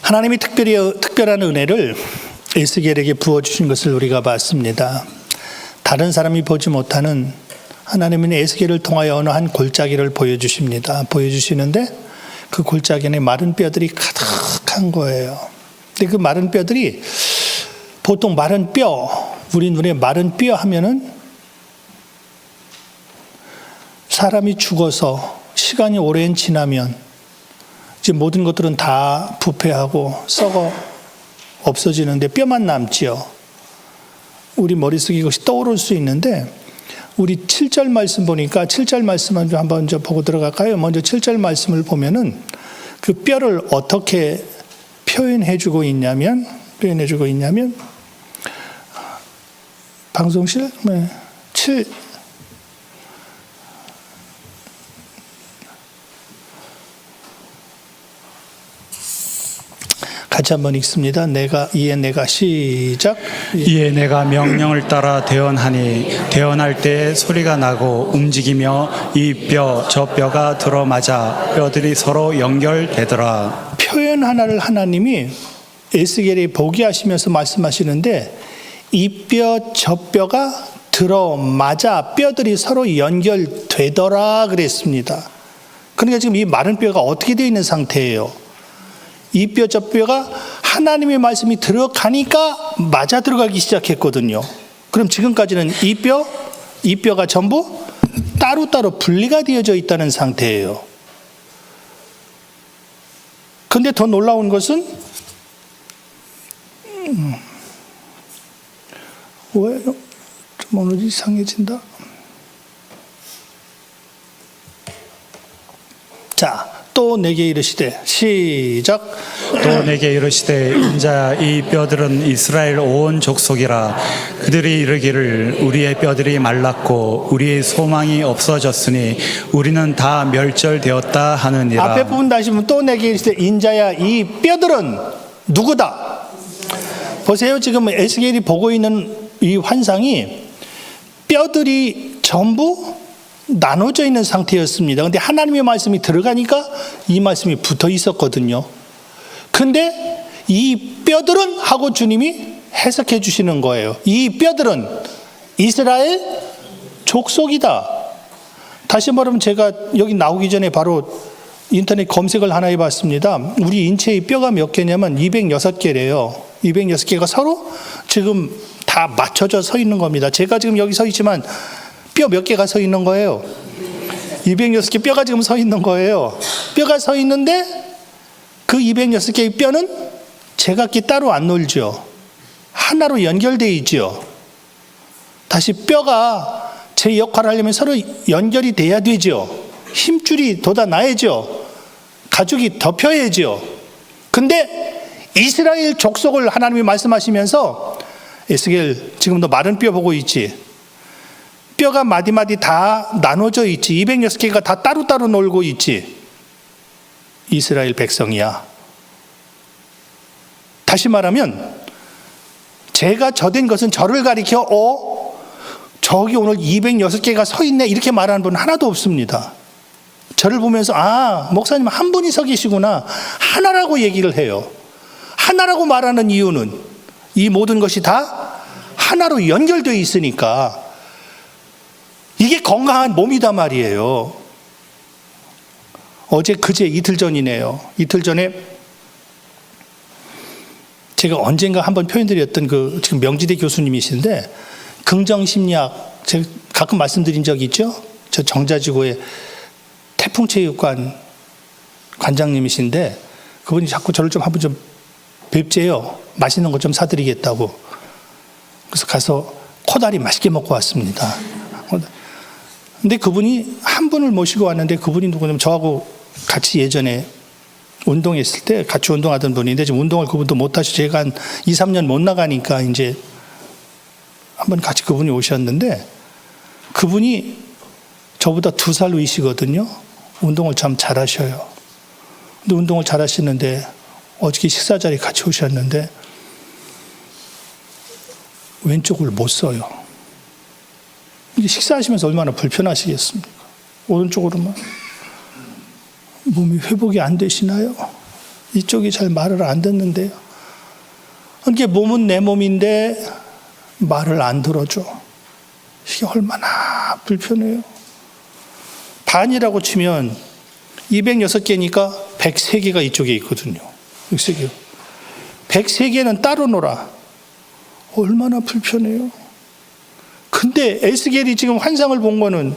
하나님이 특별한 은혜를 에스겔에게 부어주신 것을 우리가 봤습니다. 다른 사람이 보지 못하는 하나님은 에스겔을 통하여 어느 한 골짜기를 보여주시는데 그 골짜기 안에 마른 뼈들이 가득한 거예요. 근데 그 마른 뼈들이 보통 마른 뼈, 우리 눈에 마른 뼈 하면은 사람이 죽어서 시간이 오랜 지나면 이제 모든 것들은 다 부패하고 썩어 없어지는데 뼈만 남지요. 우리 머릿속에 이것이 떠오를 수 있는데 우리 7절 말씀 보니까 7절 말씀을 한번 먼저 보고 들어갈까요? 먼저 7절 말씀을 보면은 그 뼈를 어떻게 표현해주고 있냐면 방송실 7 같이 한번 읽습니다. 내가 시작. 이에 내가 명령을 따라 대언하니 대언할 때 소리가 나고 움직이며 이 뼈 저 뼈가 들어맞아 뼈들이 서로 연결되더라. 표현 하나를 하나님이 에스겔이 보게 하시면서 말씀하시는데 이 뼈 저 뼈가 들어맞아 뼈들이 서로 연결되더라 그랬습니다. 그러니까 지금 이 마른 뼈가 어떻게 되어 있는 상태예요? 이 뼈 저 뼈가 하나님의 말씀이 들어가니까 맞아 들어가기 시작했거든요. 그럼 지금까지는 이 뼈가 전부 따로따로 분리가 되어져 있다는 상태예요. 그런데 더 놀라운 것은 왜 좀 오늘 이상해진다. 자, 또 내게 이르시되 시작. 또 내게 이르시되 인자야 이 뼈들은 이스라엘 온 족속이라. 그들이 이르기를 우리의 뼈들이 말랐고 우리의 소망이 없어졌으니 우리는 다 멸절되었다 하느니라. 앞에 부분 다시 보면 또 내게 이르시되 인자야 이 뼈들은 누구다? 보세요. 지금 에스겔이 보고 있는 이 환상이 뼈들이 전부 나눠져 있는 상태였습니다. 그런데 하나님의 말씀이 들어가니까 이 말씀이 붙어 있었거든요. 근데 이 뼈들은 하고 주님이 해석해 주시는 거예요. 이 뼈들은 이스라엘 족속이다. 다시 말하면 제가 여기 나오기 전에 바로 인터넷 검색을 하나 해봤습니다. 우리 인체의 뼈가 몇 개냐면 206개래요. 206개가 서로 지금 다 맞춰져 서 있는 겁니다. 제가 지금 여기 서 있지만 뼈 몇 개가 서 있는 거예요? 206개 뼈가 지금 서 있는 거예요. 뼈가 서 있는데 그 206개의 뼈는 제각기 따로 안 놀죠. 하나로 연결되어 있죠. 다시 뼈가 제 역할을 하려면 서로 연결이 돼야 되죠. 힘줄이 돋아나야죠. 가죽이 덮여야죠. 근데 이스라엘 족속을 하나님이 말씀하시면서 에스겔 지금 너 마른 뼈 보고 있지? 뼈가 마디마디 다 나눠져 있지. 206개가 다 따로따로 놀고 있지. 이스라엘 백성이야. 다시 말하면 제가 저된 것은 저를 가리켜 저기 오늘 206개가 서 있네 이렇게 말하는 분은 하나도 없습니다. 저를 보면서 목사님 한 분이 서 계시구나. 하나라고 얘기를 해요. 하나라고 말하는 이유는 이 모든 것이 다 하나로 연결되어 있으니까 이게 건강한 몸이다 말이에요. 그제 이틀 전이네요. 이틀 전에 제가 언젠가 한번 표현드렸던 지금 명지대 교수님이신데 긍정심리학 제가 가끔 말씀드린 적이 있죠. 저 정자지구의 태풍체육관 관장님이신데 그분이 자꾸 저를 좀 한번 좀 뵙재요. 맛있는 거 좀 사드리겠다고. 그래서 가서 코다리 맛있게 먹고 왔습니다. 근데 그분이 한 분을 모시고 왔는데 그분이 누구냐면 저하고 같이 예전에 운동했을 때 같이 운동하던 분인데 지금 운동을 그분도 못 하시고 제가 한 2, 3년 못 나가니까 이제 한번 같이 그분이 오셨는데 그분이 저보다 2살 위시거든요. 운동을 참 잘하셔요. 근데 운동을 잘하시는데 어저께 식사 자리에 같이 오셨는데 왼쪽을 못 써요. 식사하시면서 얼마나 불편하시겠습니까? 오른쪽으로만 몸이 회복이 안 되시나요? 이쪽이 잘 말을 안 듣는데요. 이게 몸은 내 몸인데 말을 안 들어줘. 이게 얼마나 불편해요. 반이라고 치면 206개니까 103개가 이쪽에 있거든요. 103개. 103개는 따로 놀아. 얼마나 불편해요. 근데 에스겔이 지금 환상을 본 거는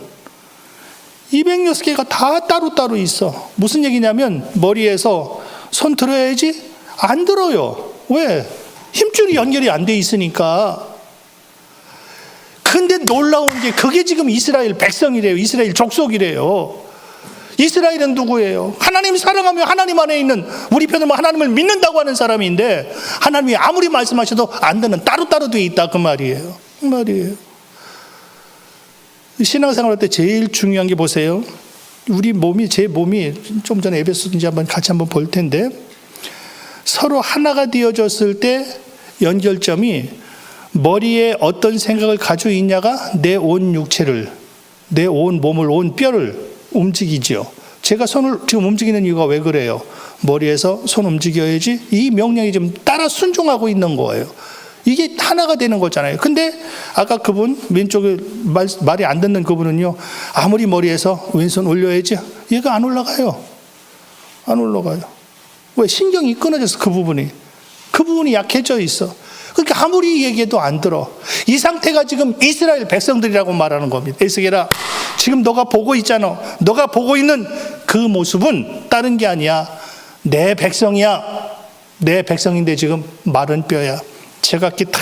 206개가 다 따로따로 있어. 무슨 얘기냐면 머리에서 손 들어야지? 안 들어요. 왜? 힘줄이 연결이 안 돼 있으니까. 근데 놀라운 게 그게 지금 이스라엘 백성이래요. 이스라엘 족속이래요. 이스라엘은 누구예요? 하나님 사랑하며 하나님 안에 있는, 우리 편으로 하나님을 믿는다고 하는 사람인데 하나님이 아무리 말씀하셔도 안 되는, 따로따로 돼 있다 그 말이에요. 그 말이에요. 신앙생활 할 때 제일 중요한 게 보세요. 우리 몸이, 제 몸이 좀 전에 에베소인지 같이 한번 볼 텐데, 서로 하나가 되어졌을 때 연결점이 머리에 어떤 생각을 가지고 있냐가 내 온 육체를, 내 온 몸을, 온 뼈를 움직이죠. 제가 손을 지금 움직이는 이유가 왜 그래요? 머리에서 손 움직여야지 이 명령이 좀 따라 순종하고 있는 거예요. 이게 하나가 되는 거잖아요. 근데 아까 그분 왼쪽에 말이 안 듣는 그분은요, 아무리 머리에서 왼손 올려야지 얘가 안 올라가요. 안 올라가요. 왜? 신경이 끊어져서 그 부분이 약해져 있어. 그러니까 아무리 얘기해도 안 들어. 이 상태가 지금 이스라엘 백성들이라고 말하는 겁니다. 에스겔아, 지금 너가 보고 있잖아. 너가 보고 있는 그 모습은 다른 게 아니야. 내 백성이야. 내 백성인데 지금 마른 뼈야. 제각기 다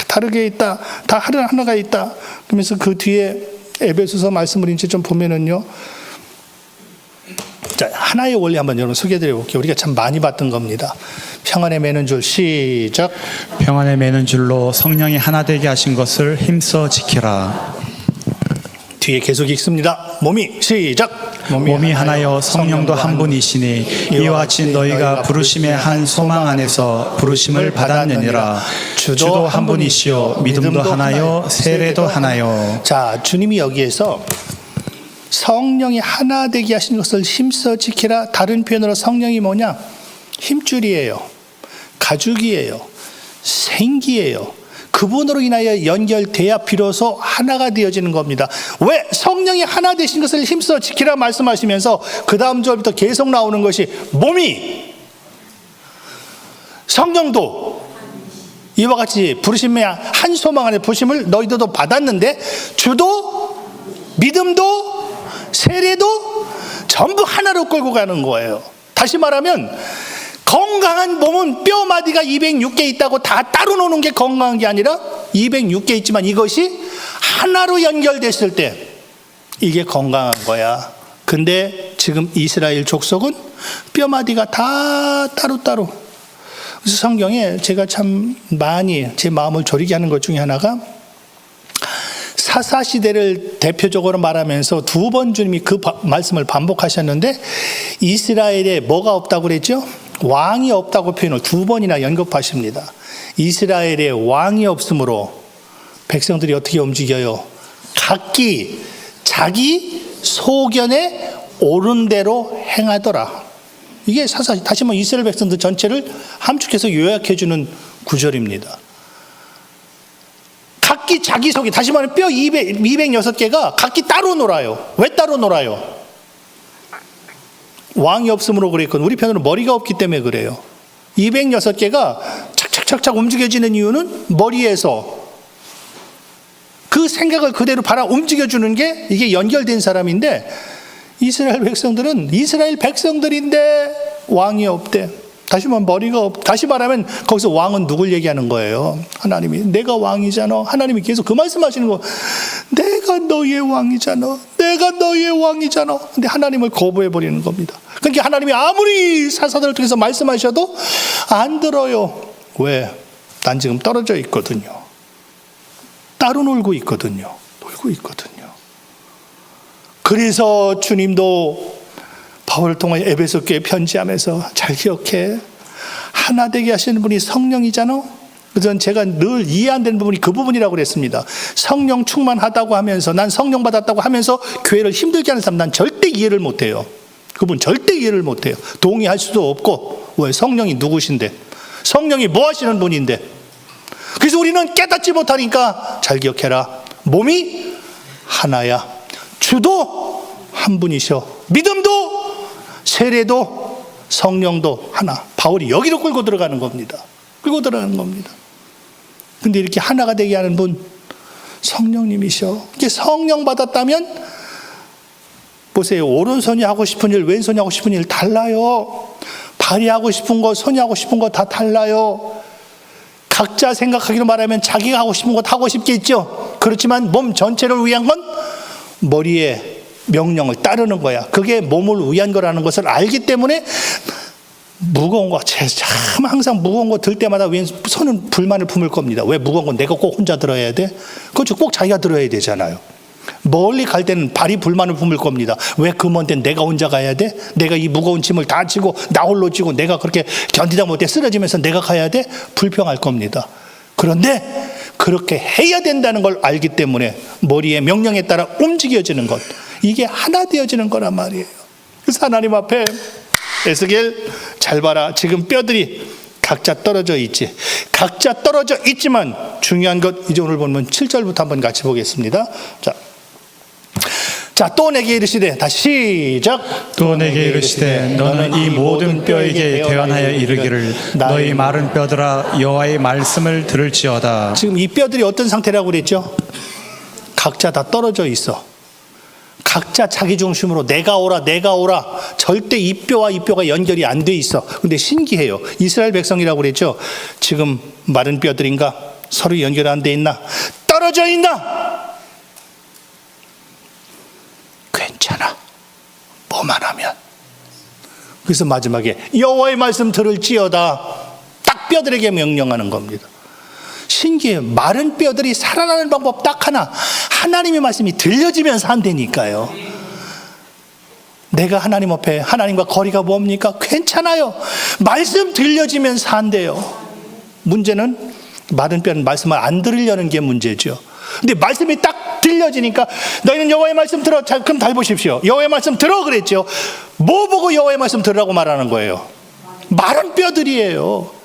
다르게 있다. 다 하나가 있다. 그러면서 그 뒤에 에베소서 말씀을 이제 좀 보면은요. 자, 하나의 원리 한번 여러분 소개해드려 볼게요. 우리가 참 많이 봤던 겁니다. 평안에 매는 줄, 시작. 평안에 매는 줄로 성령이 하나 되게 하신 것을 힘써 지키라. 뒤에 계속 읽습니다. 몸이, 시작. 몸이 하나여 성령도 한 분이시니 이와 같이 너희가 부르심의 한 소망 안에서 부르심을 받았느니라. 주도 한 분이시요 믿음도 하나요 세례도 하나요. 자, 주님이 여기에서 성령이 하나 되게 하신 것을 힘써 지키라. 다른 표현으로 성령이 뭐냐? 힘줄이에요. 가죽이에요. 생기예요. 그분으로 인하여 연결돼야 비로소 하나가 되어지는 겁니다. 왜? 성령이 하나 되신 것을 힘써 지키라 말씀하시면서 그 다음 절부터 계속 나오는 것이 몸이, 성령도 이와 같이 부르심의 한 소망 안에 부르심을 너희들도 받았는데 주도 믿음도 세례도 전부 하나로 끌고 가는 거예요. 다시 말하면 건강한 몸은 뼈 마디가 206개 있다고 다 따로 노는 게 건강한 게 아니라 206개 있지만 이것이 하나로 연결됐을 때 이게 건강한 거야. 근데 지금 이스라엘 족속은 뼈 마디가 다 따로따로. 그래서 성경에 제가 참 많이 제 마음을 졸이게 하는 것 중에 하나가 사사시대를 대표적으로 말하면서 두 번 주님이 그 말씀을 반복하셨는데 이스라엘에 뭐가 없다고 그랬죠? 왕이 없다고 표현을 두 번이나 언급하십니다. 이스라엘에 왕이 없으므로 백성들이 어떻게 움직여요? 각기 자기 소견에 옳은 대로 행하더라. 이게 사실 다시 한번 이스라엘 백성들 전체를 함축해서 요약해주는 구절입니다. 각기 자기 속에, 다시 말하면 뼈 206개가 각기 따로 놀아요. 왜 따로 놀아요? 왕이 없으므로 그랬건 우리 편으로 머리가 없기 때문에 그래요. 206개가 착착착착 움직여지는 이유는 머리에서 그 생각을 그대로 바라 움직여주는 게 이게 연결된 사람인데 이스라엘 백성들은 이스라엘 백성들인데 왕이 없대. 다시 말하면 머리가 없. 다시 말하면 거기서 왕은 누굴 얘기하는 거예요? 하나님이. 내가 왕이잖아. 하나님이 계속 그 말씀하시는 거. 내가 너의 왕이잖아. 내가 너의 왕이잖아. 근데 하나님을 거부해 버리는 겁니다. 그러니까 하나님이 아무리 사사들을 통해서 말씀하셔도 안 들어요. 왜? 난 지금 떨어져 있거든요. 따로 놀고 있거든요. 그래서 주님도 바울을 통해 에베소 교회에 편지하면서 잘 기억해. 하나 되게 하시는 분이 성령이잖아. 그래서 제가 늘 이해 안 되는 부분이 그 부분이라고 그랬습니다. 성령 충만하다고 하면서 난 성령 받았다고 하면서 교회를 힘들게 하는 사람 난 절대 이해를 못해요. 그분 절대 이해를 못해요. 동의할 수도 없고. 왜? 성령이 누구신데? 성령이 뭐 하시는 분인데? 그래서 우리는 깨닫지 못하니까 잘 기억해라. 몸이 하나야. 주도 한 분이셔. 믿음도 세례도 성령도 하나. 바울이 여기로 끌고 들어가는 겁니다. 끌고 들어가는 겁니다. 근데 이렇게 하나가 되게 하는 분 성령님이셔. 이게 성령 받았다면 보세요. 오른손이 하고 싶은 일, 왼손이 하고 싶은 일 달라요. 발이 하고 싶은 거, 손이 하고 싶은 거 다 달라요. 각자 생각하기로 말하면 자기가 하고 싶은 것 하고 싶겠죠. 그렇지만 몸 전체를 위한 건 머리의 명령을 따르는 거야. 그게 몸을 위한 거라는 것을 알기 때문에 무거운 거, 참 항상 무거운 거 들 때마다 손은 불만을 품을 겁니다. 왜 무거운 건 내가 꼭 혼자 들어야 돼? 그렇죠. 꼭 자기가 들어야 되잖아요. 멀리 갈 때는 발이 불만을 품을 겁니다. 왜 그 먼 데는 내가 혼자 가야 돼? 내가 이 무거운 짐을 다 지고 나 홀로 지고 내가 그렇게 견디다 못해 쓰러지면서 내가 가야 돼? 불평할 겁니다. 그런데 그렇게 해야 된다는 걸 알기 때문에 머리의 명령에 따라 움직여지는 것, 이게 하나 되어지는 거란 말이에요. 그래서 하나님 앞에 에스겔 잘 봐라. 지금 뼈들이 각자 떨어져 있지. 각자 떨어져 있지만 중요한 것, 이제 오늘 보면 7절부터 한번 같이 보겠습니다. 자, 또 내게 이르시되, 다시 시작. 또 내게 이르시되 너는 이 모든 뼈에게 대언하여 이르기를 너희 마른 뼈들아 여호와의 말씀을 들을지어다. 지금 이 뼈들이 어떤 상태라고 그랬죠? 각자 다 떨어져 있어. 각자 자기 중심으로 내가 오라 내가 오라. 절대 이 뼈와 이 뼈가 연결이 안 돼 있어. 근데 신기해요. 이스라엘 백성이라고 그랬죠. 지금 마른 뼈들인가? 서로 연결 안 돼 있나? 떨어져 있나? 괜찮아. 뭐만 하면. 그래서 마지막에 여호와의 말씀 들을지어다. 딱 뼈들에게 명령하는 겁니다. 신기해요. 마른 뼈들이 살아나는 방법 딱 하나. 하나님의 말씀이 들려지면 산다니까요. 내가 하나님 앞에 하나님과 거리가 뭡니까? 괜찮아요. 말씀 들려지면 산대요. 문제는 마른 뼈는 말씀을 안 들으려는 게 문제죠. 근데 말씀이 딱 들려지니까 너희는 여호와의 말씀 들어. 자, 그럼 잘 보십시오. 여호와의 말씀 들어 그랬죠. 뭐 보고 여호와의 말씀 들으라고 말하는 거예요? 마른 뼈들이에요.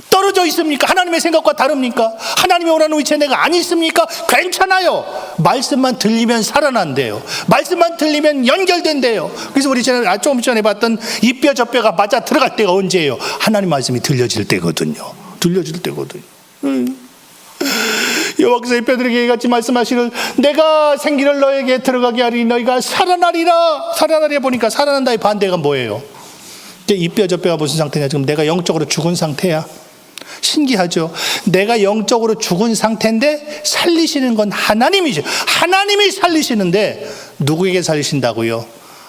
떨어져 있습니까? 하나님의 생각과 다릅니까? 하나님이 원하는 위치에 내가 안 있습니까? 괜찮아요. 말씀만 들리면 살아난대요. 말씀만 들리면 연결된대요. 그래서 우리 조금 전에 봤던 이 뼈 저 뼈가 맞아 들어갈 때가 언제예요? 하나님 말씀이 들려질 때거든요. 들려질 때거든요. 여호와께서 이 뼈들에게 같이 말씀하시를 내가 생기를 너에게 들어가게 하리니 너희가 살아나리라. 살아나리라 보니까 살아난다의 반대가 뭐예요? 이 뼈 저 뼈가 무슨 상태냐? 지금 내가 영적으로 죽은 상태야. 신기하죠? 내가 영적으로 죽은 상태인데 살리시는 건 하나님이죠. 하나님이 살리시는데 누구에게 살리신다고요?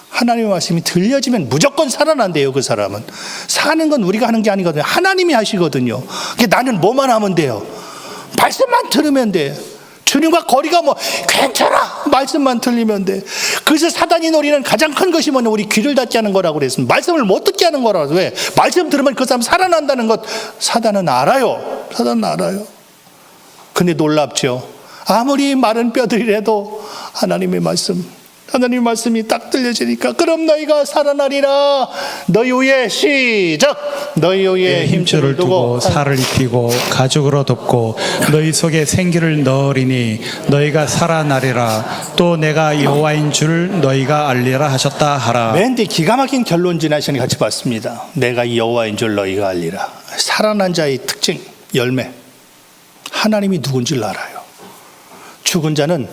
하나님의 말씀이 들려지면 무조건 살아난대요. 그 사람은. 사는 건 우리가 하는 게 아니거든요. 하나님이 하시거든요. 나는 뭐만 하면 돼요? 말씀만 들으면 돼. 주님과 거리가 뭐 괜찮아. 말씀만 들리면 돼. 그래서 사단이 노리는 가장 큰 것이 뭐냐? 우리 귀를 닫게 하는 거라고 그랬습니다. 말씀을 못 듣게 하는 거라고. 왜? 말씀 들으면 그 사람 살아난다는 것 사단은 알아요. 사단은 알아요. 근데 놀랍죠. 아무리 마른 뼈들이라도 하나님의 말씀이 딱 들려지니까 그럼 너희가 살아나리라. 너희 위에 시작. 너희 위에 힘줄을 두고 살을 입히고 가죽으로 덮고 너희 속에 생기를 넣으리니 너희가 살아나리라. 또 내가 여호와인 줄 너희가 알리라 하셨다 하라. 맨 뒤 기가 막힌 결론 지난 시간에 같이 봤습니다. 내가 여호와인 줄 너희가 알리라. 살아난 자의 특징, 열매. 하나님이 누군지를 알아요. 죽은 자는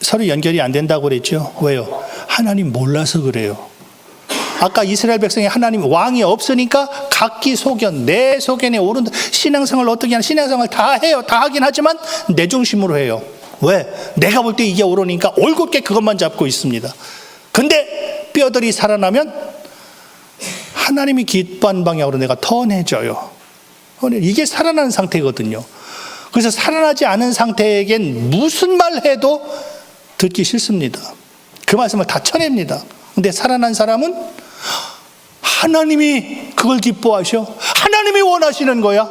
서로 연결이 안 된다고 그랬죠. 왜요? 하나님 몰라서 그래요. 아까 이스라엘 백성이 하나님 왕이 없으니까 각기 소견, 내 소견에 오른 신앙생활을 어떻게 하냐? 신앙생활을 다 해요. 다 하긴 하지만 내 중심으로 해요. 왜? 내가 볼 때 이게 옳으니까 올곧게 그것만 잡고 있습니다. 근데 뼈들이 살아나면 하나님이 기뻐하는 방향으로 내가 턴해져요. 이게 살아난 상태거든요. 그래서 살아나지 않은 상태에겐 무슨 말 해도 듣기 싫습니다. 그 말씀을 다 쳐냅니다. 근데 살아난 사람은 하나님이 그걸 기뻐하셔. 하나님이 원하시는 거야.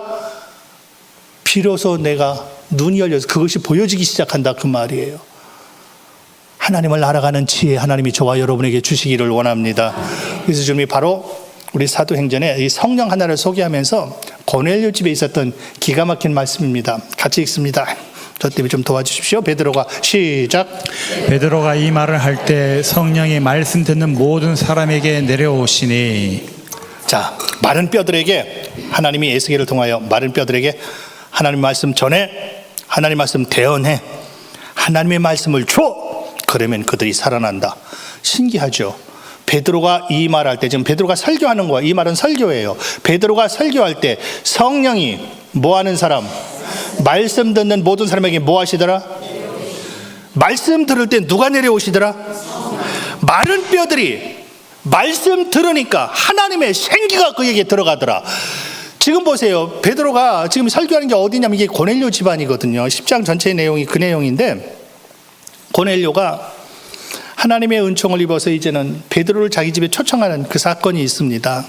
비로소 내가 눈이 열려서 그것이 보여지기 시작한다 그 말이에요. 하나님을 알아가는 지혜 하나님이 저와 여러분에게 주시기를 원합니다. 그래서 주님이 바로 우리 사도행전에 이 성령 하나를 소개하면서 고넬료 집에 있었던 기가 막힌 말씀입니다. 같이 읽습니다. 저 때문에 좀 도와주십시오. 베드로가 시작. 베드로가 이 말을 할 때 성령이 말씀 듣는 모든 사람에게 내려오시니. 자, 마른 뼈들에게 하나님이 에스겔을 통하여 마른 뼈들에게 하나님 말씀 전해, 하나님 말씀 대언해, 하나님의 말씀을 줘. 그러면 그들이 살아난다. 신기하죠. 베드로가 이 말할 때, 지금 베드로가 설교하는 거야. 이 말은 설교예요. 베드로가 설교할 때 성령이 뭐 하는 사람? 말씀 듣는 모든 사람에게 뭐 하시더라? 말씀 들을 때 누가 내려오시더라? 마른 뼈들이 말씀 들으니까 하나님의 생기가 그에게 들어가더라. 지금 보세요. 베드로가 지금 설교하는 게 어디냐면 이게 고넬료 집안이거든요. 10장 전체의 내용이 그 내용인데, 고넬료가 하나님의 은총을 입어서 이제는 베드로를 자기 집에 초청하는 그 사건이 있습니다.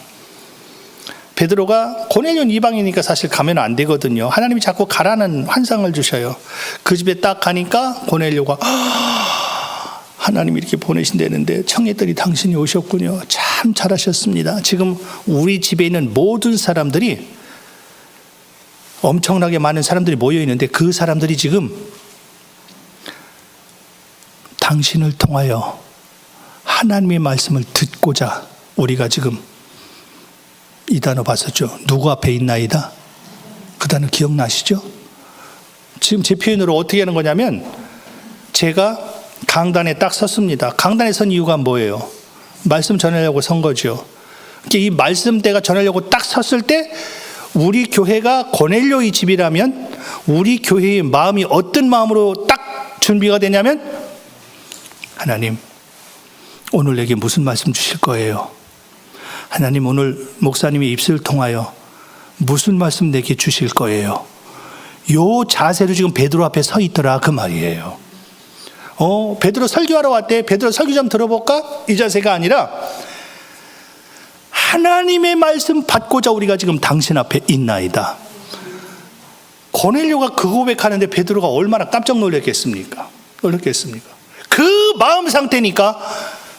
베드로가, 고넬료는 이방이니까 사실 가면 안 되거든요. 하나님이 자꾸 가라는 환상을 주셔요. 그 집에 딱 가니까 고넬료가 하나님이 이렇게 보내신다는데 청했더니 당신이 오셨군요. 참 잘하셨습니다. 지금 우리 집에 있는 모든 사람들이, 엄청나게 많은 사람들이 모여 있는데 그 사람들이 지금 당신을 통하여 하나님의 말씀을 듣고자, 우리가 지금 이 단어 봤었죠. 누구 앞에 있나이다. 그 단어 기억나시죠? 지금 제 표현으로 어떻게 하는 거냐면, 제가 강단에 딱 섰습니다. 강단에 선 이유가 뭐예요? 말씀 전하려고 선 거죠. 이 말씀대가 전하려고 딱 섰을 때 우리 교회가 고넬료의 집이라면 우리 교회의 마음이 어떤 마음으로 딱 준비가 되냐면, 하나님, 오늘 내게 무슨 말씀 주실 거예요? 하나님, 오늘 목사님의 입술을 통하여 무슨 말씀 내게 주실 거예요? 요 자세로 지금 베드로 앞에 서 있더라, 그 말이에요. 베드로 설교하러 왔대. 베드로 설교 좀 들어볼까? 이 자세가 아니라 하나님의 말씀 받고자 우리가 지금 당신 앞에 있나이다. 고넬료가 그 고백하는데 베드로가 얼마나 깜짝 놀랐겠습니까? 그 마음 상태니까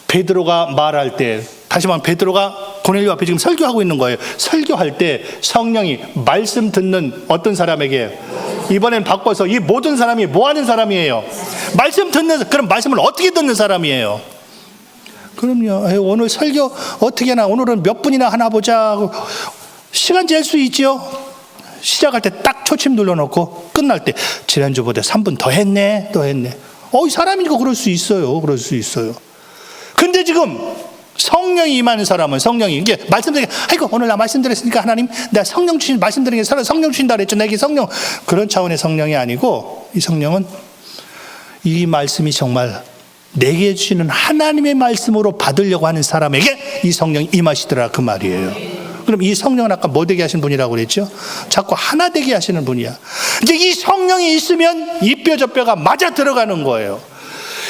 베드로가 말할 때, 다시 말하면 베드로가 고넬료 앞에 지금 설교하고 있는 거예요. 설교할 때 성령이 말씀 듣는 어떤 사람에게, 이번엔 바꿔서 이 모든 사람이 뭐 하는 사람이에요? 말씀 듣는, 그럼 말씀을 어떻게 듣는 사람이에요? 그럼요. 오늘 설교 어떻게 하나, 오늘은 몇 분이나 하나 보자. 시간 잴 수 있죠? 시작할 때 딱 초침 눌러놓고 끝날 때 지난주보다 3분 더 했네, 이 사람이니까 그럴 수 있어요. 근데 지금 성령이 임하는 사람은, 성령이 이게 말씀드리게, 아이고 오늘 나 말씀드렸으니까 하나님 나 성령 주신, 말씀드린 게 성령 주신다 그랬죠. 내게 성령, 그런 차원의 성령이 아니고, 이 성령은 이 말씀이 정말 내게 주시는 하나님의 말씀으로 받으려고 하는 사람에게 이 성령이 임하시더라, 그 말이에요. 그럼 이 성령은 아까 뭐 되게 하신 분이라고 그랬죠? 자꾸 하나 되게 하시는 분이야. 이제 이 성령이 있으면 이 뼈 저 뼈가 맞아 들어가는 거예요.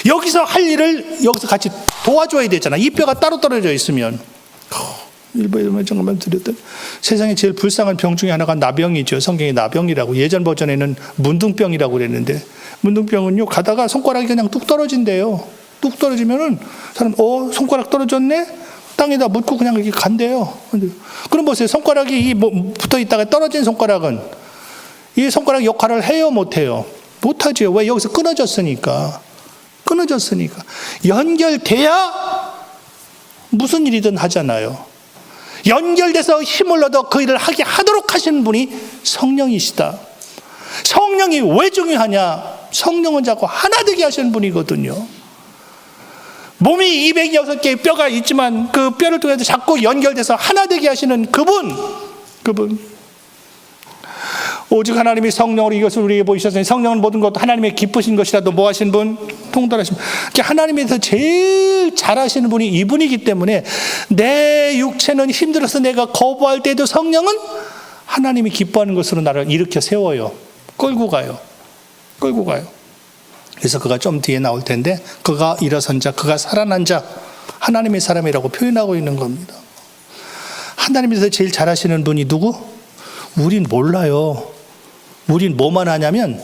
여기서 할 일을 여기서 같이 도와줘야 되잖아. 이 뼈가 따로 떨어져 있으면. 일부에 잠깐만 드렸던 세상에 제일 불쌍한 병 중에 하나가 나병이죠. 성경에 나병이라고, 예전 버전에는 문둥병이라고 그랬는데, 문둥병은요 가다가 손가락이 그냥 뚝 떨어진대요. 뚝 떨어지면은 사람 손가락 떨어졌네, 땅에다 묻고 그냥 이렇게 간대요. 그럼 보세요. 손가락이 붙어 있다가 떨어진 손가락은 이 손가락 역할을 해요, 못해요? 못하죠. 왜? 여기서 끊어졌으니까. 연결돼야 무슨 일이든 하잖아요. 연결돼서 힘을 얻어 그 일을 하도록 하시는 분이 성령이시다. 성령이 왜 중요하냐? 성령은 자꾸 하나 되게 하시는 분이거든요. 몸이 206개의 뼈가 있지만 그 뼈를 통해서 자꾸 연결돼서 하나 되게 하시는 그분. 오직 하나님이 성령으로 이것을 우리에게 보이셨으니, 성령은 모든 것 하나님의 기쁘신 것이라도 뭐 하신 분? 통달하신 분. 하나님에서 제일 잘하시는 분이 이분이기 때문에 내 육체는 힘들어서 내가 거부할 때도 성령은 하나님이 기뻐하는 것으로 나를 일으켜 세워요. 끌고 가요. 그래서 그가 좀 뒤에 나올 텐데, 그가 일어선 자, 그가 살아난 자, 하나님의 사람이라고 표현하고 있는 겁니다. 하나님에서 제일 잘하시는 분이 누구? 우린 몰라요. 우린 뭐만 하냐면,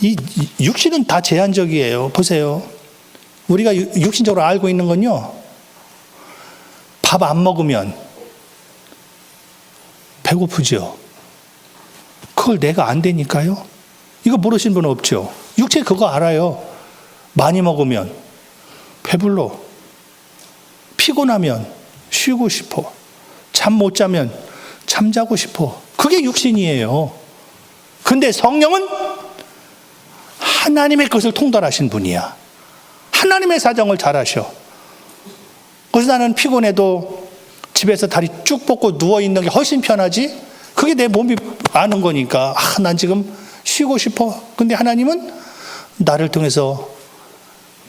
이 육신은 다 제한적이에요. 보세요. 우리가 육신적으로 알고 있는 건요, 밥 안 먹으면 배고프죠. 그걸 내가 안 되니까요. 이거 모르시는 분 없죠. 육체 그거 알아요. 많이 먹으면 배불러. 피곤하면 쉬고 싶어. 잠 못 자면 잠자고 싶어. 그게 육신이에요. 근데 성령은 하나님의 것을 통달하신 분이야. 하나님의 사정을 잘 아셔. 그래서 나는 피곤해도 집에서 다리 쭉 뻗고 누워있는 게 훨씬 편하지? 그게 내 몸이 아는 거니까. 난 지금 쉬고 싶어. 근데 하나님은 나를 통해서,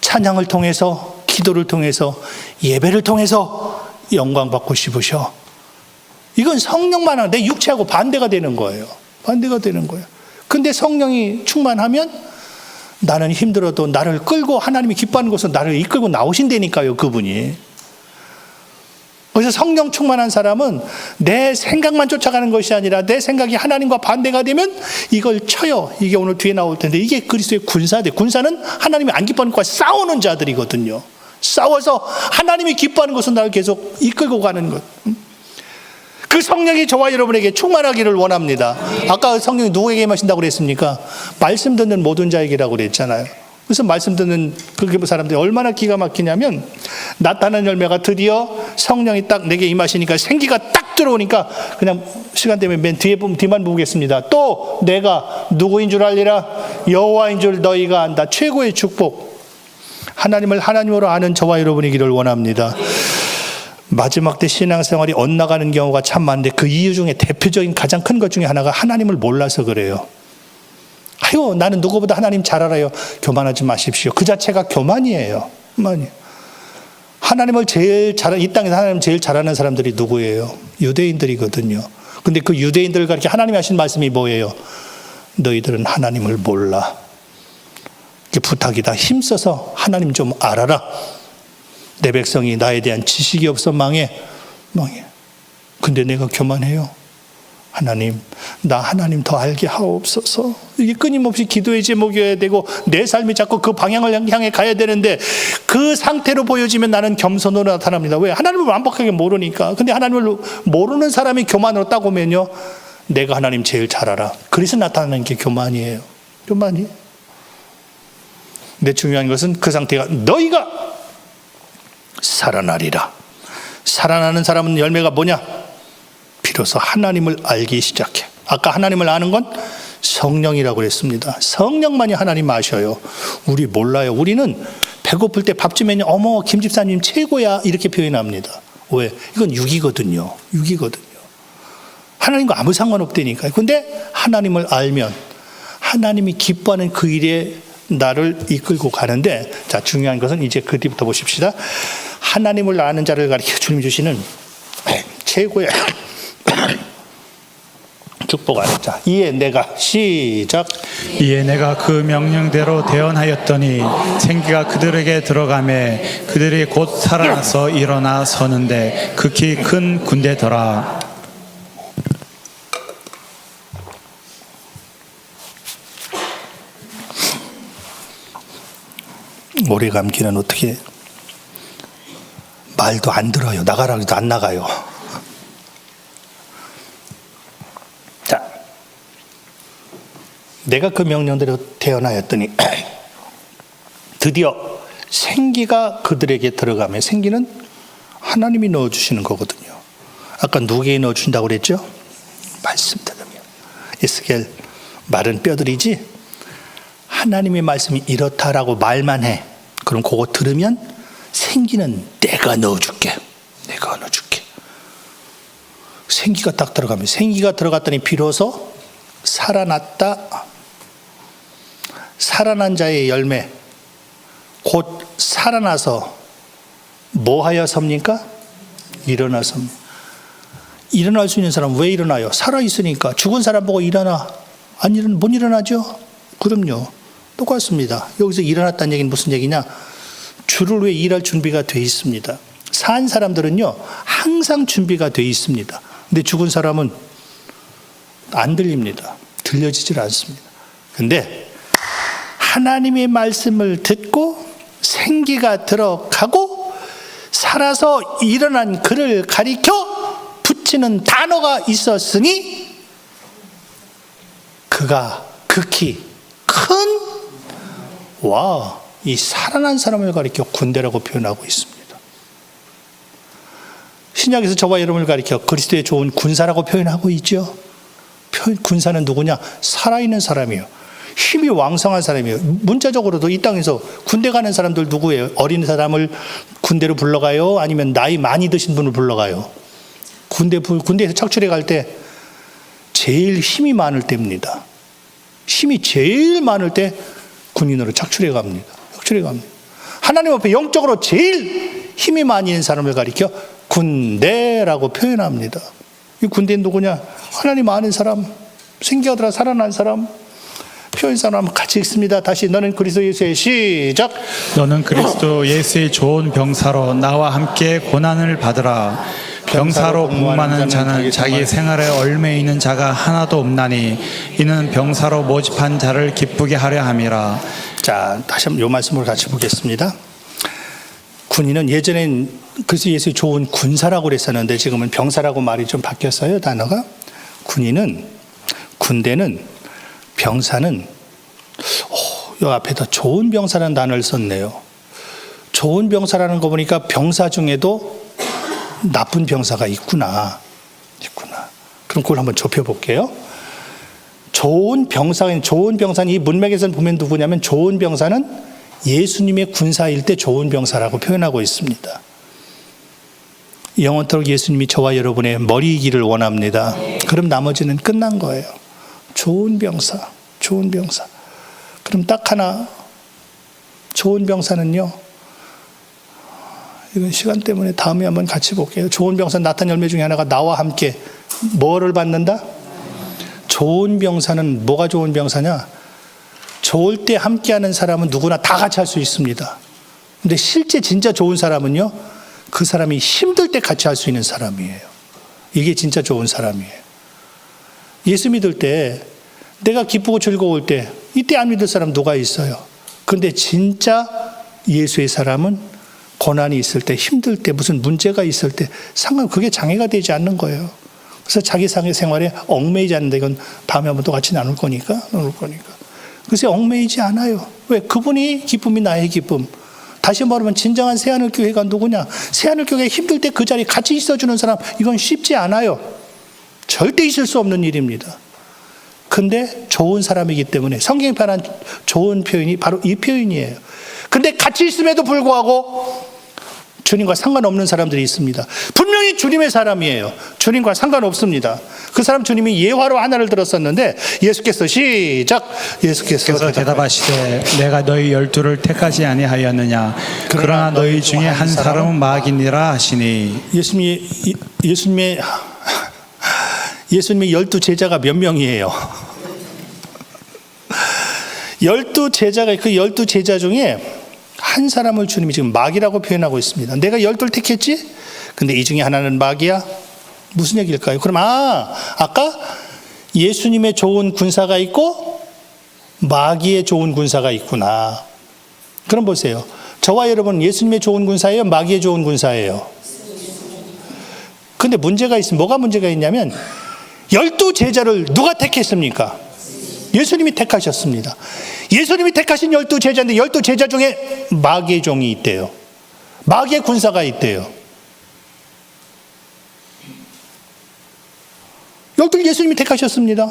찬양을 통해서, 기도를 통해서, 예배를 통해서 영광 받고 싶으셔. 이건 성령만 하는, 내 육체하고 반대가 되는 거예요. 반대가 되는 거예요. 근데 성령이 충만하면 나는 힘들어도 나를 끌고, 하나님이 기뻐하는 곳으로 나를 이끌고 나오신다니까요, 그분이. 그래서 성령 충만한 사람은 내 생각만 쫓아가는 것이 아니라 내 생각이 하나님과 반대가 되면 이걸 쳐요. 이게 오늘 뒤에 나올 텐데, 이게 그리스도의 군사들. 군사는 하나님이 안 기뻐하는 것과 싸우는 자들이거든요. 싸워서 하나님이 기뻐하는 것은 나를 계속 이끌고 가는 것. 그 성령이 저와 여러분에게 충만하기를 원합니다. 아까 성령이 누구에게 임하신다고 그랬습니까? 말씀 듣는 모든 자에게라고 그랬잖아요. 그래서 말씀 듣는 그 사람들이 얼마나 기가 막히냐면, 나타난 열매가 드디어 성령이 딱 내게 임하시니까, 생기가 딱 들어오니까, 그냥 시간 때문에 맨 뒤만 보겠습니다. 또 내가 누구인 줄 알리라. 여호와인 줄 너희가 안다. 최고의 축복. 하나님을 하나님으로 아는 저와 여러분이기를 원합니다. 마지막 때 신앙생활이 엇나가는 경우가 참 많은데, 그 이유 중에 대표적인 가장 큰 것 중에 하나가 하나님을 몰라서 그래요. 아유, 나는 누구보다 하나님 잘 알아요. 교만하지 마십시오. 그 자체가 교만이에요. 하나님을 이 땅에서 하나님을 제일 잘하는 사람들이 누구예요? 유대인들이거든요. 근데 그 유대인들과 이렇게 하나님이 하신 말씀이 뭐예요? 너희들은 하나님을 몰라. 이게 부탁이다. 힘써서 하나님 좀 알아라. 내 백성이 나에 대한 지식이 없어 망해. 근데 내가 교만해요. 하나님, 나 하나님 더 알게 하옵소서. 이게 끊임없이 기도의 제목이어야 되고, 내 삶이 자꾸 그 방향을 향해 가야 되는데, 그 상태로 보여지면 나는 겸손으로 나타납니다. 왜? 하나님을 완벽하게 모르니까. 근데 하나님을 모르는 사람이 교만으로 따고면요, 내가 하나님 제일 잘 알아. 그래서 나타나는 게 교만이에요. 교만이. 근데 중요한 것은 그 상태가 너희가 살아나리라. 살아나는 사람은 열매가 뭐냐? 비로소 하나님을 알기 시작해. 아까 하나님을 아는 건 성령이라고 그랬습니다. 성령만이 하나님 아셔요. 우리 몰라요. 우리는 배고플 때 밥 주면 어머 김 집사님 최고야 이렇게 표현합니다. 왜? 이건 육이거든요. 육이거든요. 하나님과 아무 상관없다니까요. 근데 하나님을 알면 하나님이 기뻐하는 그 일에 나를 이끌고 가는데, 자, 중요한 것은 이제 그 뒤부터 보십시다. 하나님을 아는 자를 가리켜 주님이 주시는 최고의 축복 아래. 자, 이에 내가 시작. 이에 내가 그 명령대로 대언하였더니 생기가 그들에게 들어가매 그들이 곧 살아나서 일어나 서는데 극히 큰 군대더라. 오래 감기는 어떻게 말도 안 들어요. 나가라 해도 안 나가요. 자, 내가 그 명령대로 태어나였더니 드디어 생기가 그들에게 들어가며, 생기는 하나님이 넣어주시는 거거든요. 아까 누구에게 넣어주신다고 그랬죠? 말씀 들으면. 에스겔 마른 뼈들이지, 하나님의 말씀이 이렇다라고 말만 해. 그럼 그거 들으면 생기는 내가 넣어줄게. 내가 넣어줄게. 생기가 딱 들어가면, 생기가 들어갔더니 비로소 살아났다. 살아난 자의 열매, 곧 살아나서 뭐 하여 섭니까? 일어나 섭니다. 일어날 수 있는 사람은 왜 일어나요? 살아있으니까. 죽은 사람 보고 일어나. 못 일어나죠? 그럼요. 똑같습니다. 여기서 일어났다는 얘기는 무슨 얘기냐? 주를 위해 일할 준비가 돼 있습니다. 산 사람들은요, 항상 준비가 돼 있습니다. 근데 죽은 사람은 안 들립니다. 들려지질 않습니다. 근데 하나님의 말씀을 듣고 생기가 들어가고 살아서 일어난 그를 가리켜 붙이는 단어가 있었으니 그가 극히 큰, 이 살아난 사람을 가리켜 군대라고 표현하고 있습니다. 신약에서 저와 여러분을 가리켜 그리스도의 좋은 군사라고 표현하고 있죠. 군사는 누구냐? 살아있는 사람이에요. 힘이 왕성한 사람이에요. 문자적으로도 이 땅에서 군대 가는 사람들 누구예요? 어린 사람을 군대로 불러가요? 아니면 나이 많이 드신 분을 불러가요? 군대에서 착출해 갈 때 제일 힘이 많을 때입니다. 힘이 제일 많을 때 군인으로 착출해 갑니다. 하나님 앞에 영적으로 제일 힘이 많이 있는 사람을 가리켜 군대라고 표현합니다. 이 군대는 누구냐? 하나님 아는 사람, 생기하더라 살아난 사람. 표현사람 같이 읽습니다. 다시 너는 그리스도 예수의 시작. 너는 그리스도 예수의 좋은 병사로 나와 함께 고난을 받으라. 병사로 복무하는 자는 자기 생활에 얽매 있는 자가 하나도 없나니 이는 병사로 모집한 자를 기쁘게 하려 함이라. 자, 다시 한번 이 말씀을 같이 보겠습니다. 군인은 예전엔 그리스도 예수의 좋은 군사라고 그랬었는데 지금은 병사라고 말이 좀 바뀌었어요, 단어가. 군대는 병사는 이 앞에다 좋은 병사라는 단어를 썼네요. 좋은 병사라는 거 보니까 병사 중에도 나쁜 병사가 있구나. 그럼 그걸 한번 좁혀볼게요. 좋은 병사는 이 문맥에서 보면 누구냐면 좋은 병사는 예수님의 군사일 때 좋은 병사라고 표현하고 있습니다. 영원토록 예수님이 저와 여러분의 머리이기를 원합니다. 그럼 나머지는 끝난 거예요. 좋은 병사. 그럼 딱 하나, 좋은 병사는요, 이건 시간 때문에 다음에 한번 같이 볼게요. 좋은 병사 나타난 열매 중에 하나가 나와 함께 뭐를 받는다? 좋은 병사는 뭐가 좋은 병사냐? 좋을 때 함께하는 사람은 누구나 다 같이 할 수 있습니다. 근데 실제 진짜 좋은 사람은요, 그 사람이 힘들 때 같이 할 수 있는 사람이에요. 이게 진짜 좋은 사람이에요. 예수 믿을 때, 내가 기쁘고 즐거울 때, 이때 안 믿을 사람 누가 있어요? 그런데 진짜 예수의 사람은 고난이 있을 때, 힘들 때, 무슨 문제가 있을 때 그게 장애가 되지 않는 거예요. 그래서 자기 생활에 얽매이지 않는다. 이건 다음에 한번 또 같이 나눌 거니까. 그래서 얽매이지 않아요. 왜? 그분이 기쁨이 나의 기쁨. 다시 말하면 진정한 새하늘교회가 누구냐? 새하늘교회 힘들 때 그 자리에 같이 있어주는 사람, 이건 쉽지 않아요. 절대 있을 수 없는 일입니다. 근데 좋은 사람이기 때문에 성경이 말한 좋은 표현이 바로 이 표현이에요. 근데 같이 있음에도 불구하고 주님과 상관없는 사람들이 있습니다. 분명히 주님의 사람이에요. 주님과 상관없습니다. 그 사람 주님이 예화로 하나를 들었었는데 예수께서 예수께서 대답하시되 내가 너희 12를 택하지 아니하였느냐 그러나 너희 중에 한 사람은 마귀니라 하시니. 예수님의 12 제자가 몇 명이에요? 12제자가 그 12제자 중에 한 사람을 주님이 지금 마귀라고 표현하고 있습니다. 내가 12를 택했지? 근데 이 중에 하나는 마귀야? 무슨 얘기일까요? 그럼 아까 예수님의 좋은 군사가 있고 마귀의 좋은 군사가 있구나. 그럼 보세요. 저와 여러분 예수님의 좋은 군사예요? 마귀의 좋은 군사예요? 근데 문제가 있으면 뭐가 문제가 있냐면 12제자를 누가 택했습니까? 예수님이 택하셨습니다. 예수님이 택하신 12제자인데 12제자 중에 마귀의 종이 있대요. 마귀의 군사가 있대요. 12 예수님이 택하셨습니다.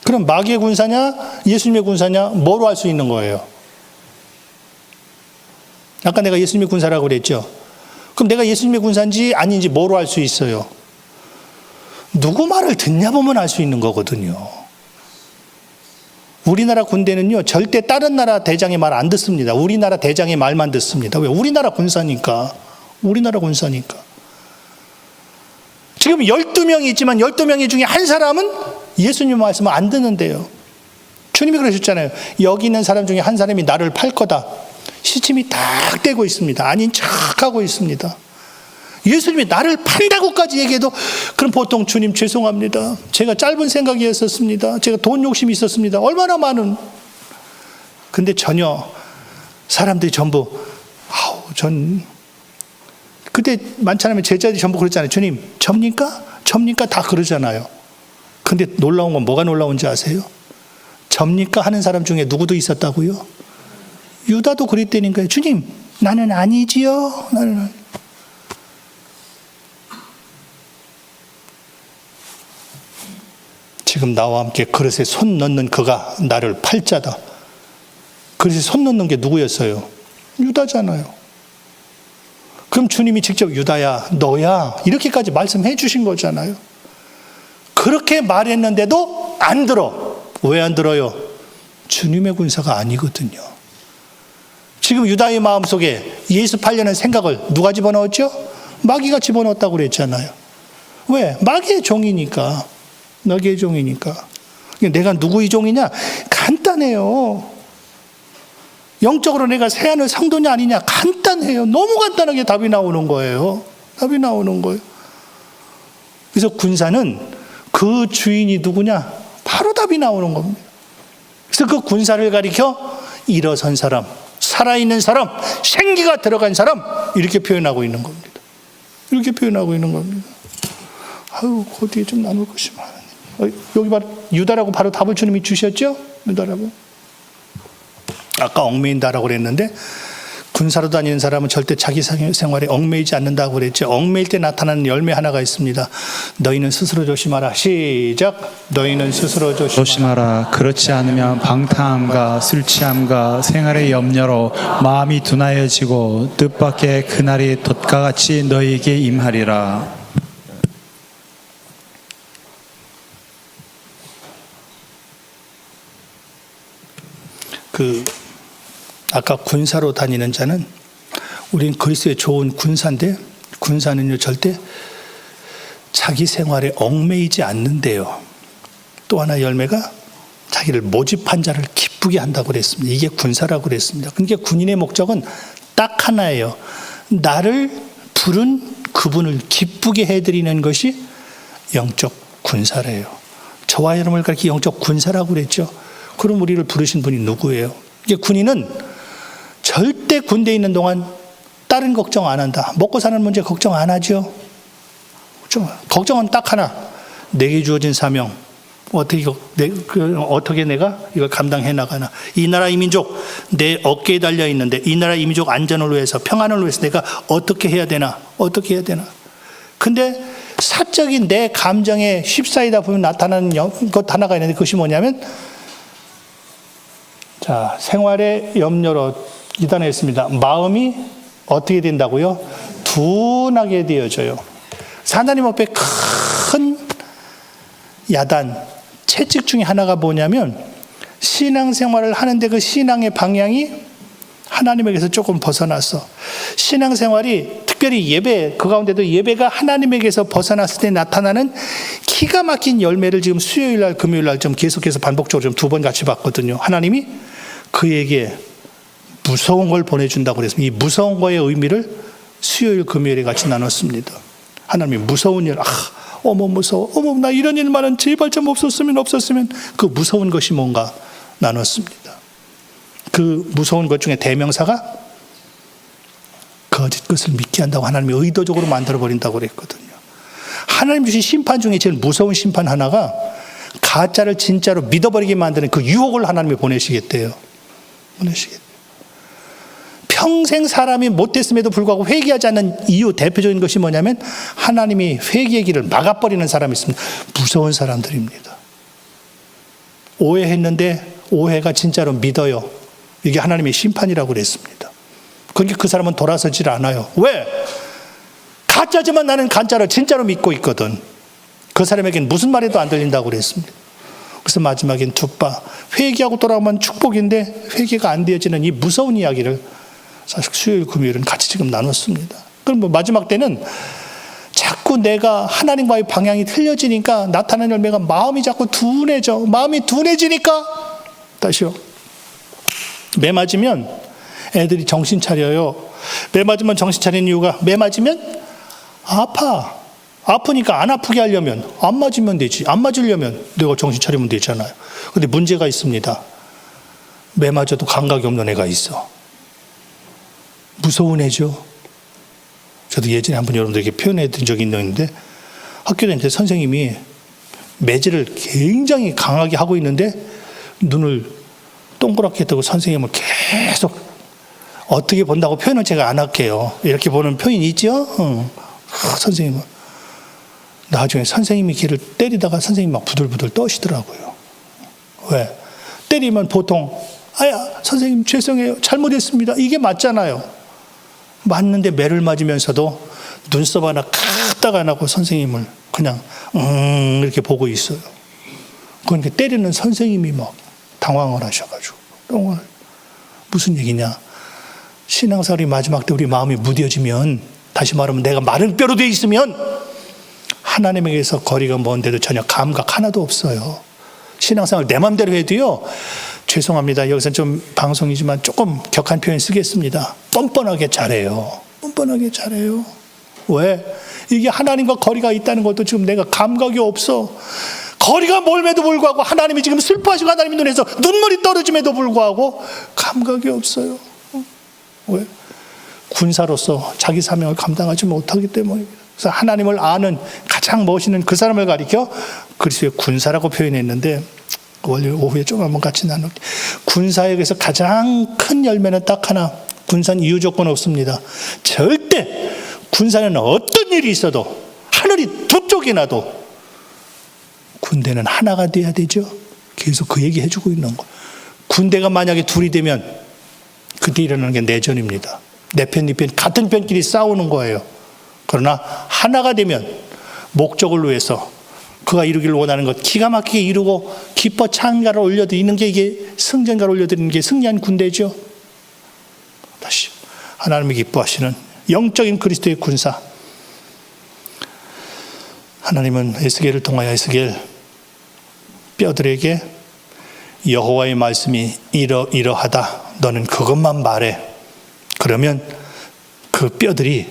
그럼 마귀의 군사냐 예수님의 군사냐 뭐로 알 수 있는 거예요? 아까 내가 예수님의 군사라고 그랬죠. 그럼 내가 예수님의 군사인지 아닌지 뭐로 알 수 있어요? 누구 말을 듣냐 보면 알 수 있는 거거든요. 우리나라 군대는요 절대 다른 나라 대장의 말 안 듣습니다. 우리나라 대장의 말만 듣습니다. 왜? 우리나라 군사니까. 지금 12명이 있지만 12명이 중에 한 사람은 예수님 말씀을 안 듣는데요. 주님이 그러셨잖아요. 여기 있는 사람 중에 한 사람이 나를 팔 거다. 시침이 딱 떼고 있습니다. 아닌 척하고 있습니다. 예수님이 나를 판다고까지 얘기해도 그럼 보통 주님 죄송합니다. 제가 짧은 생각이었습니다. 제가 돈 욕심이 있었습니다. 얼마나 많은. 근데 전혀 사람들이 전부 전 그때 만찬하면 제자들이 전부 그랬잖아요. 주님, 접니까? 접니까? 다 그러잖아요. 근데 놀라운 건 뭐가 놀라운지 아세요? 접니까? 하는 사람 중에 누구도 있었다고요? 유다도 그랬다니까요. 주님, 나는 아니지요. 나는. 지금 나와 함께 그릇에 손 넣는 그가 나를 팔자다. 그릇에 손 넣는 게 누구였어요? 유다잖아요. 그럼 주님이 직접 유다야, 너야 이렇게까지 말씀해 주신 거잖아요. 그렇게 말했는데도 안 들어. 왜 안 들어요? 주님의 군사가 아니거든요. 지금 유다의 마음속에 예수 팔려는 생각을 누가 집어넣었죠? 마귀가 집어넣었다고 그랬잖아요. 왜? 마귀의 종이니까. 마귀의 종이니까. 내가 누구의 종이냐? 간단해요. 영적으로 내가 새하늘 성도냐 아니냐? 간단해요. 너무 간단하게 답이 나오는 거예요. 답이 나오는 거예요. 그래서 군사는 그 주인이 누구냐? 바로 답이 나오는 겁니다. 그래서 그 군사를 가리켜 일어선 사람, 살아있는 사람, 생기가 들어간 사람 이렇게 표현하고 있는 겁니다. 이렇게 표현하고 있는 겁니다. 아유, 그 뒤에 좀 나눌 것이 많으네. 여기 바로 유다라고 바로 답을 주님이 주셨죠? 유다라고. 아까 얽매인다라고 그랬는데 군사로 다니는 사람은 절대 자기 생활에 얽매이지 않는다고 그랬죠. 얽매일 때 나타나는 열매 하나가 있습니다. 너희는 스스로 조심하라. 시작. 너희는 스스로 조심하라. 그렇지 않으면 방탕함과 술 취함과 생활의 염려로 마음이 둔하여지고 뜻밖의 그날이 돛과 같이 너희에게 임하리라. 아까 군사로 다니는 자는 우린 그리스도의 좋은 군사인데 군사는요 절대 자기 생활에 얽매이지 않는데요. 또 하나 열매가 자기를 모집한 자를 기쁘게 한다고 그랬습니다. 이게 군사라고 그랬습니다. 그러니까 군인의 목적은 딱 하나예요. 나를 부른 그분을 기쁘게 해드리는 것이 영적 군사래요. 저와 여러분을 그렇게 영적 군사라고 그랬죠. 그럼 우리를 부르신 분이 누구예요? 이게 군인은 절대 군대에 있는 동안 다른 걱정 안 한다. 먹고 사는 문제 걱정 안 하죠. 걱정은 딱 하나. 내게 주어진 사명. 어떻게 내가 이걸 감당해 나가나. 이 나라 이 민족 내 어깨에 달려 있는데 이 나라 이 민족 안전을 위해서 평안을 위해서 내가 어떻게 해야 되나. 어떻게 해야 되나. 근데 사적인 내 감정에 휩싸이다 보면 나타나는 것 하나가 있는데 그것이 뭐냐면 자, 생활의 염려로 이단했습니다. 마음이 어떻게 된다고요? 둔하게 되어져요. 하나님 앞에 큰 야단, 채찍 중에 하나가 뭐냐면 신앙생활을 하는데 그 신앙의 방향이 하나님에게서 조금 벗어났어. 신앙생활이 특별히 예배, 그 가운데도 예배가 하나님에게서 벗어났을 때 나타나는 기가 막힌 열매를 지금 수요일날, 금요일날 좀 계속해서 반복적으로 좀 2번 같이 봤거든요. 하나님이 그에게 무서운 걸 보내준다고 그랬습니다. 이 무서운 거의 의미를 수요일, 금요일에 같이 나눴습니다. 하나님이 무서운 일, 어머 무서워, 어머 나 이런 일만은 제발 좀 없었으면 그 무서운 것이 뭔가 나눴습니다. 그 무서운 것 중에 대명사가 거짓 것을 믿게 한다고 하나님이 의도적으로 만들어버린다고 그랬거든요. 하나님 주신 심판 중에 제일 무서운 심판 하나가 가짜를 진짜로 믿어버리게 만드는 그 유혹을 하나님이 보내시겠대요. 평생 사람이 못됐음에도 불구하고 회개하지 않는 이유 대표적인 것이 뭐냐면 하나님이 회개의 길을 막아버리는 사람이 있습니다. 무서운 사람들입니다. 오해했는데 오해가 진짜로 믿어요. 이게 하나님의 심판이라고 그랬습니다. 그러니까 그 사람은 돌아서질 않아요. 왜? 가짜지만 나는 가짜를 진짜로 믿고 있거든. 그 사람에겐 무슨 말해도 안 들린다고 그랬습니다. 그래서 마지막엔 툭바 회개하고 돌아오면 축복인데 회개가 안 되어지는 이 무서운 이야기를 사실 수요일 금요일은 같이 지금 나눴습니다. 그럼 뭐 마지막 때는 자꾸 내가 하나님과의 방향이 틀려지니까 나타나는 열매가 마음이 자꾸 둔해져. 마음이 둔해지니까 다시요. 매 맞으면 애들이 정신 차려요. 매 맞으면 정신 차리는 이유가 매 맞으면 아프니까 안 아프게 하려면 안 맞으면 되지. 안 맞으려면 내가 정신 차리면 되잖아요. 근데 문제가 있습니다. 매 맞아도 감각이 없는 애가 있어. 무서운 애죠. 저도 예전에 한번 여러분들에게 표현해 드린 적이 있는데 학교 다닐 때 선생님이 매질을 굉장히 강하게 하고 있는데 눈을 동그랗게 뜨고 선생님을 계속 어떻게 본다고 표현을 제가 안 할게요. 이렇게 보는 표현이 있죠? 선생님은. 나중에 선생님이 걔를 때리다가 선생님이 막 부들부들 떠시더라고요. 왜? 때리면 보통 아야 선생님 죄송해요 잘못했습니다 이게 맞잖아요. 맞는데 매를 맞으면서도 눈썹 하나 까딱 안 하고 선생님을 그냥 이렇게 보고 있어요. 그러니까 때리는 선생님이 막 당황을 하셔가지고 무슨 얘기냐. 신앙생활이 마지막 때 우리 마음이 무뎌지면, 다시 말하면 내가 마른 뼈로 되어 있으면 하나님에게서 거리가 먼데도 전혀 감각 하나도 없어요. 신앙생활 내 맘대로 해도요, 죄송합니다. 여기서 좀 방송이지만 조금 격한 표현 쓰겠습니다. 뻔뻔하게 잘해요. 뻔뻔하게 잘해요. 왜? 이게 하나님과 거리가 있다는 것도 지금 내가 감각이 없어. 거리가 멀음에도 불구하고 하나님이 지금 슬퍼하시고 하나님의 눈에서 눈물이 떨어짐에도 불구하고 감각이 없어요. 왜? 군사로서 자기 사명을 감당하지 못하기 때문입니다. 그래서 하나님을 아는 가장 멋있는 그 사람을 가리켜 그리스도의 군사라고 표현했는데, 월요일 오후에 좀 한번 같이 나눌게요. 군사에게서 가장 큰 열매는 딱 하나, 군사는 이유 조건 없습니다. 절대 군사는 어떤 일이 있어도, 하늘이 두 쪽이 나도 군대는 하나가 돼야 되죠. 계속 그 얘기 해주고 있는 거. 군대가 만약에 둘이 되면 그때 일어나는 게 내전입니다. 내 편, 네 편, 같은 편끼리 싸우는 거예요. 그러나 하나가 되면 목적을 위해서 그가 이루기를 원하는 것 기가 막히게 이루고 기뻐 찬가를 올려드리는 게, 이게 승전가를 올려드리는 게 승리한 군대죠. 다시 하나님이 기뻐하시는 영적인 그리스도의 군사. 하나님은 에스겔을 통하여 에스겔 뼈들에게 여호와의 말씀이 이러하다. 너는 그것만 말해. 그러면 그 뼈들이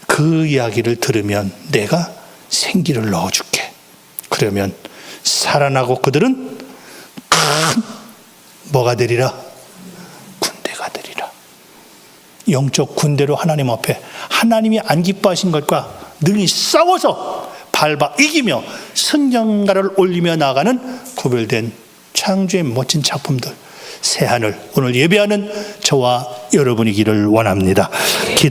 그 이야기를 들으면 내가 생기를 넣어줄게. 그러면 살아나고 그들은 큰 뭐가 되리라? 군대가 되리라. 영적 군대로 하나님 앞에 하나님이 안 기뻐하신 것과 능히 싸워서 밟아 이기며 승전가를 올리며 나아가는 구별된 창조의 멋진 작품들, 새하늘, 오늘 예배하는 저와 여러분이기를 원합니다.